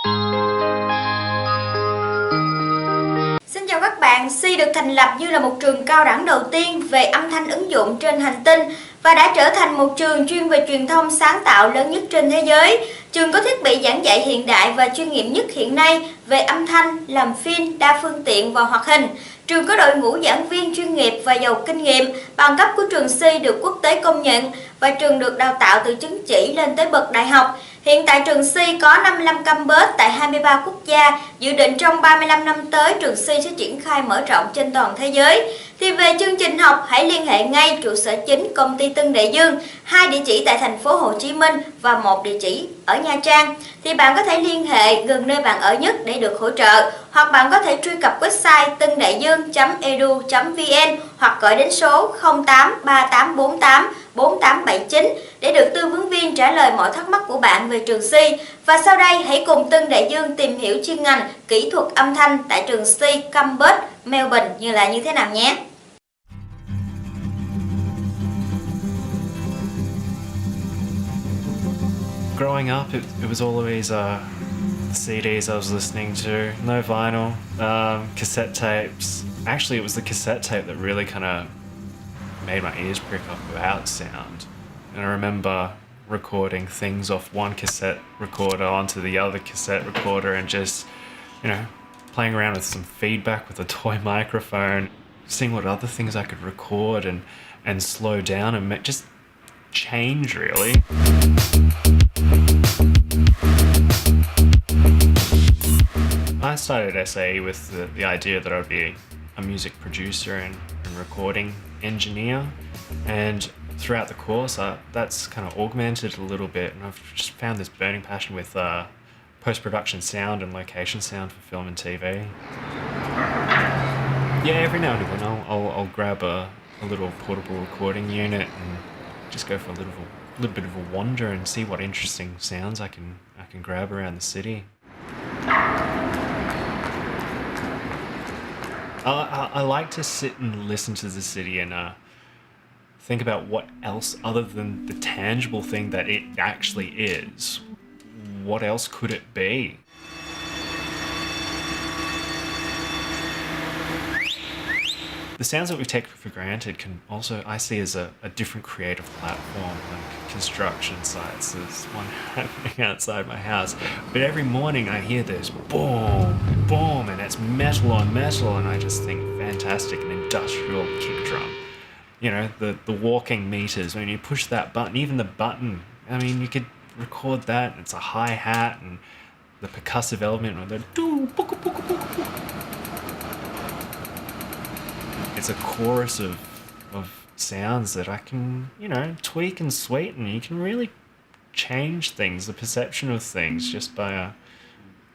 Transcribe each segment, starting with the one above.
Xin chào các bạn, CHUYên được thành lập như là một trường cao đẳng đầu tiên về âm thanh ứng dụng trên hành tinh và đã trở thành một trường chuyên về truyền thông sáng tạo lớn nhất trên thế giới. Trường có thiết bị giảng dạy hiện đại và chuyên nghiệp nhất hiện nay về âm thanh, làm phim, đa phương tiện và hoạt hình. Trường có đội ngũ giảng viên chuyên nghiệp và giàu kinh nghiệm, bằng cấp của trường CHUYên được quốc tế công nhận và trường được đào tạo từ chứng chỉ lên tới bậc đại học. Hiện tại trường CHUYên có 55 campus tại 23 quốc gia, dự định trong 35 năm tới trường CHUYên sẽ triển khai mở rộng trên toàn thế giới. Thì về chương trình học, hãy liên hệ ngay trụ sở chính công ty Tân Đại Dương, 2 địa chỉ tại thành phố Hồ Chí Minh và 1 địa chỉ ở Nha Trang. Thì bạn có thể liên hệ gần nơi bạn ở nhất để được hỗ trợ, hoặc bạn có thể truy cập website tândaiyương.edu.vn hoặc gọi đến số 083848 4879 để được tư vấn viên trả lời mọi thắc mắc của bạn về trường CHUYên. Và sau đây hãy cùng Tân Đại Dương tìm hiểu chuyên ngành kỹ thuật âm thanh tại trường CHUYên Campus Melbourne như thế nào nhé. Growing up, it was always CDs I was listening to, no vinyl, cassette tapes. Actually, it was the cassette tape that really kind of made my ears prick up about sound. And I remember recording things off one cassette recorder onto the other cassette recorder and just, playing around with some feedback with a toy microphone, seeing what other things I could record and slow down and just change, really. I started SAE with the idea that I would be a music producer and recording engineer, and throughout the course that's kind of augmented a little bit, and I've just found this burning passion with post-production sound and location sound for film and TV. Yeah, every now and again I'll grab a little portable recording unit and just go for a little bit of a wander and see what interesting sounds I can grab around the city. I like to sit and listen to the city and think about what else other than the tangible thing that it actually is. What else could it be? The sounds that we take for granted can also, I see, as a different creative platform, like construction sites. There's one happening outside my house, but every morning I hear this boom, boom, and it's metal on metal, and I just think fantastic, an industrial kick drum. The walking meters, when you push that button, even the button, I mean, you could record that, it's a hi-hat, and the percussive element, or the it's a chorus of sounds that I can, tweak and sweeten. You can really change things, the perception of things, just by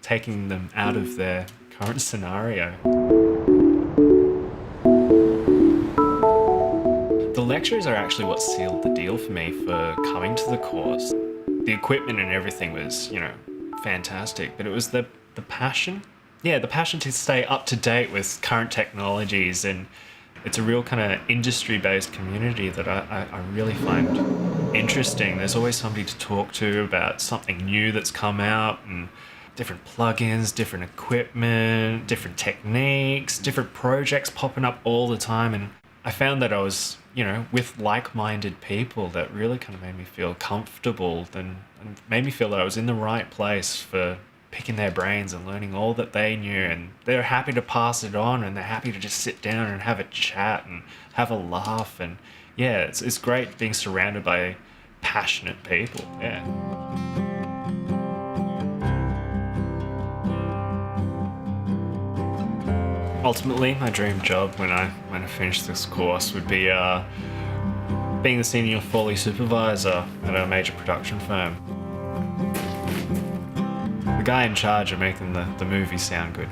taking them out of their current scenario. The lectures are actually what sealed the deal for me for coming to the course. The equipment and everything was, fantastic, but it was the passion. Yeah, the passion to stay up to date with current technologies, and it's a real kind of industry-based community that I really find interesting. There's always somebody to talk to about something new that's come out, and different plugins, different equipment, different techniques, different projects popping up all the time. And I found that I was, with like-minded people that really kind of made me feel comfortable and made me feel that I was in the right place for picking their brains and learning all that they knew, and they're happy to pass it on, and they're happy to just sit down and have a chat and have a laugh. And yeah, it's great being surrounded by passionate people. Yeah. Ultimately, my dream job when I finish this course would be being the senior Foley supervisor at a major production firm. The guy in charge of making the movies sound good.